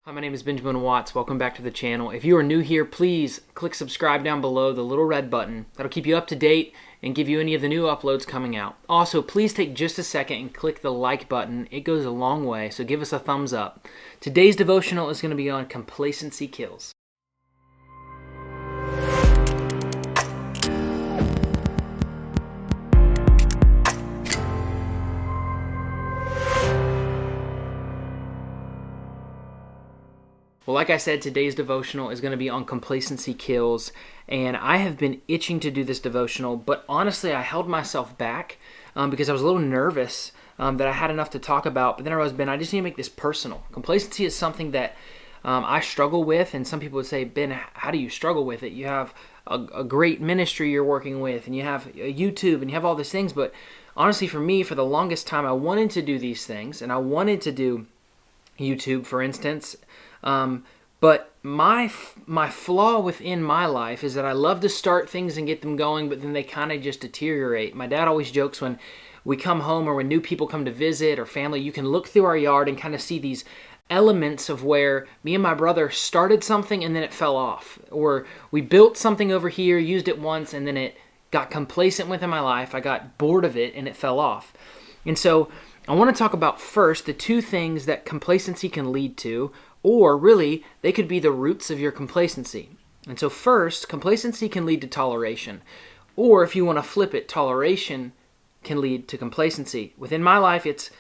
Hi, my name is Benjamin Watts. Welcome back to the channel. If you are new here, please click subscribe down below, the little red button. That'll keep you up to date and give you any of the new uploads coming out. Also, please take just a second and click the like button. It goes a long way, so give us a thumbs up. Today's devotional is going to be on Complacency Kills. Well, like I said, today's devotional is going to be on Complacency Kills, and I have been itching to do this devotional, but honestly, I held myself back because I was a little nervous that I had enough to talk about, but then I realized, Ben, I just need to make this personal. Complacency is something that I struggle with, and some people would say, Ben, how do you struggle with it? You have a great ministry you're working with, and you have YouTube, and you have all these things, but honestly, for me, for the longest time, I wanted to do these things, and I wanted to do YouTube, for instance. But my flaw within my life is that I love to start things and get them going, but then they kind of just deteriorate. My dad always jokes when we come home or when new people come to visit or family, you can look through our yard and kind of see these elements of where me and my brother started something and then it fell off. Or we built something over here, used it once, and then it got complacent within my life. I got bored of it and it fell off. And so I want to talk about first the two things that complacency can lead to, or really, they could be the roots of your complacency. And so first, complacency can lead to toleration. Or if you want to flip it, toleration can lead to complacency. Within my life, it's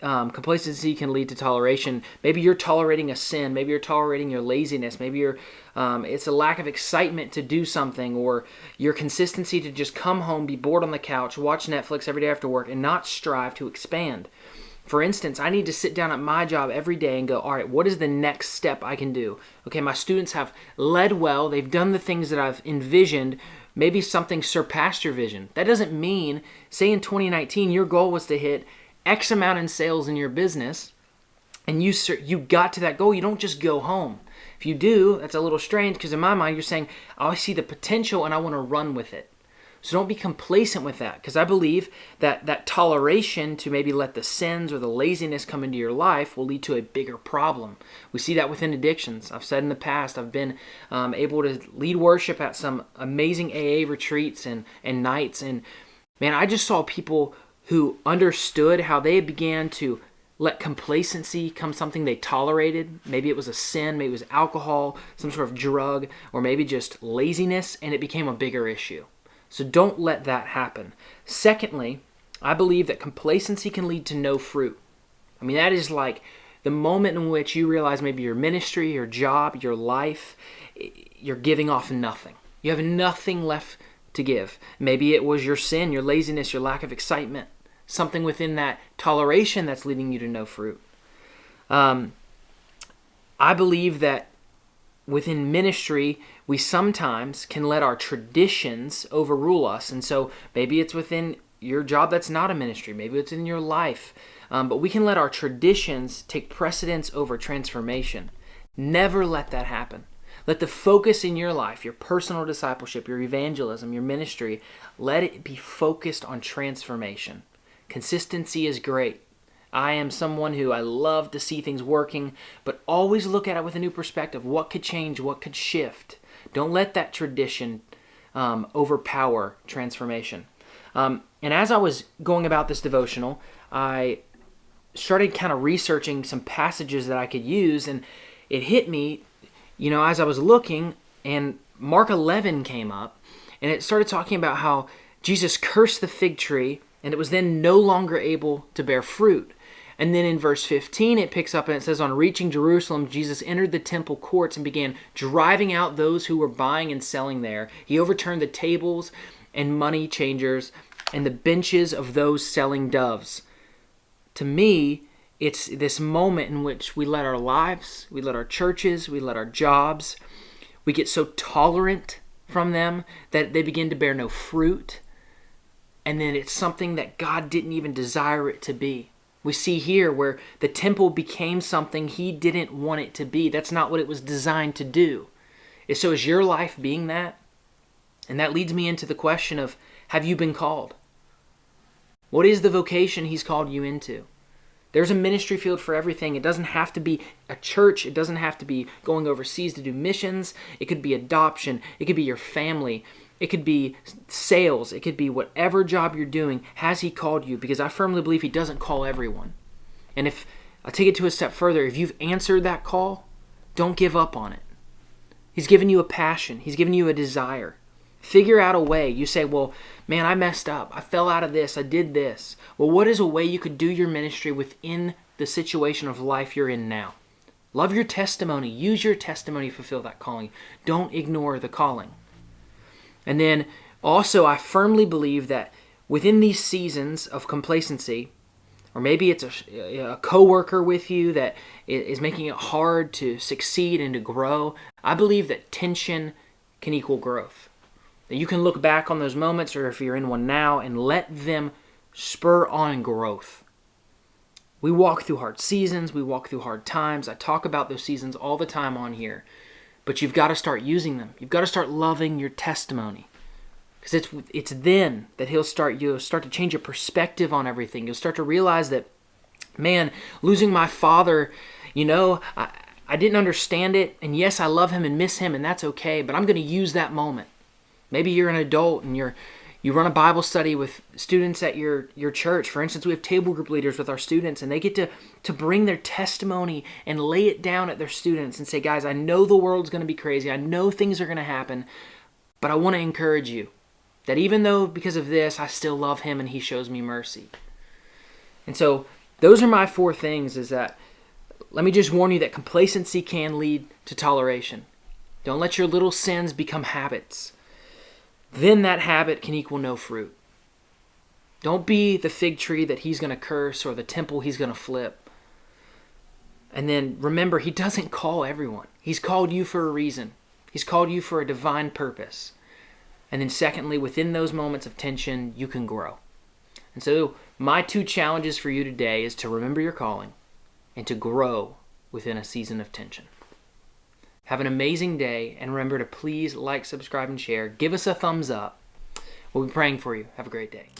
complacency can lead to toleration. Maybe you're tolerating a sin. Maybe you're tolerating your laziness. Maybe it's a lack of excitement to do something, or your consistency to just come home, be bored on the couch, watch Netflix every day after work, and not strive to expand. For instance, I need to sit down at my job every day and go, all right, what is the next step I can do? Okay, my students have led well. They've done the things that I've envisioned. Maybe something surpassed your vision. That doesn't mean, say in 2019, your goal was to hit X amount in sales in your business, and you got to that goal. You don't just go home. If you do, that's a little strange, because in my mind, you're saying, I see the potential and I want to run with it. So don't be complacent with that, because I believe that toleration to maybe let the sins or the laziness come into your life will lead to a bigger problem. We see that within addictions. I've said in the past, I've been able to lead worship at some amazing AA retreats and nights, and man, I just saw people who understood how they began to let complacency come something they tolerated. Maybe it was a sin, maybe it was alcohol, some sort of drug, or maybe just laziness, and it became a bigger issue. So don't let that happen. Secondly, I believe that complacency can lead to no fruit. I mean, that is like the moment in which you realize maybe your ministry, your job, your life, you're giving off nothing. You have nothing left to give. Maybe it was your sin, your laziness, your lack of excitement, something within that toleration that's leading you to no fruit. I believe that within ministry, we sometimes can let our traditions overrule us. And so maybe it's within your job that's not a ministry. Maybe it's in your life. But we can let our traditions take precedence over transformation. Never let that happen. Let the focus in your life, your personal discipleship, your evangelism, your ministry, let it be focused on transformation. Consistency is great. I am someone who I love to see things working, but always look at it with a new perspective. What could change? What could shift? Don't let that tradition overpower transformation. And as I was going about this devotional, I started kind of researching some passages that I could use, and it hit me, as I was looking, and Mark 11 came up, and it started talking about how Jesus cursed the fig tree, and it was then no longer able to bear fruit. And then in verse 15, it picks up and it says, on reaching Jerusalem, Jesus entered the temple courts and began driving out those who were buying and selling there. He overturned the tables and money changers and the benches of those selling doves. To me, it's this moment in which we let our lives, we let our churches, we let our jobs, we get so tolerant from them that they begin to bear no fruit. And then it's something that God didn't even desire it to be. We see here where the temple became something he didn't want it to be. That's not what it was designed to do. So is your life being that? And that leads me into the question of, have you been called? What is the vocation he's called you into? There's a ministry field for everything. It doesn't have to be a church. It doesn't have to be going overseas to do missions. It could be adoption. It could be your family. It could be sales. It could be whatever job you're doing. Has He called you? Because I firmly believe He doesn't call everyone. And if I'll take it to a step further, if you've answered that call, don't give up on it. He's given you a passion. He's given you a desire. Figure out a way. You say, well, man, I messed up. I fell out of this. I did this. Well, what is a way you could do your ministry within the situation of life you're in now? Love your testimony. Use your testimony to fulfill that calling. Don't ignore the calling. And then also, I firmly believe that within these seasons of complacency, or maybe it's a coworker with you that is making it hard to succeed and to grow, I believe that tension can equal growth. That you can look back on those moments, or if you're in one now, and let them spur on growth. We walk through hard seasons. We walk through hard times. I talk about those seasons all the time on here. But you've got to start using them. You've got to start loving your testimony. Because it's then that you'll start to change your perspective on everything. You'll start to realize that, man, losing my father, I didn't understand it. And yes, I love him and miss him, and that's okay. But I'm going to use that moment. Maybe you're an adult and you run a Bible study with students at your church. For instance, we have table group leaders with our students, and they get to bring their testimony and lay it down at their students and say, guys, I know the world's going to be crazy. I know things are going to happen, but I want to encourage you that even though because of this, I still love him and he shows me mercy. And so those are my 4 things, is that let me just warn you that complacency can lead to toleration. Don't let your little sins become habits. Then that habit can equal no fruit. Don't be the fig tree that He's going to curse or the temple He's going to flip. And then remember, He doesn't call everyone. He's called you for a reason. He's called you for a divine purpose. And then secondly, within those moments of tension, you can grow. And so my 2 challenges for you today is to remember your calling and to grow within a season of tension. Have an amazing day, and remember to please like, subscribe, and share. Give us a thumbs up. We'll be praying for you. Have a great day.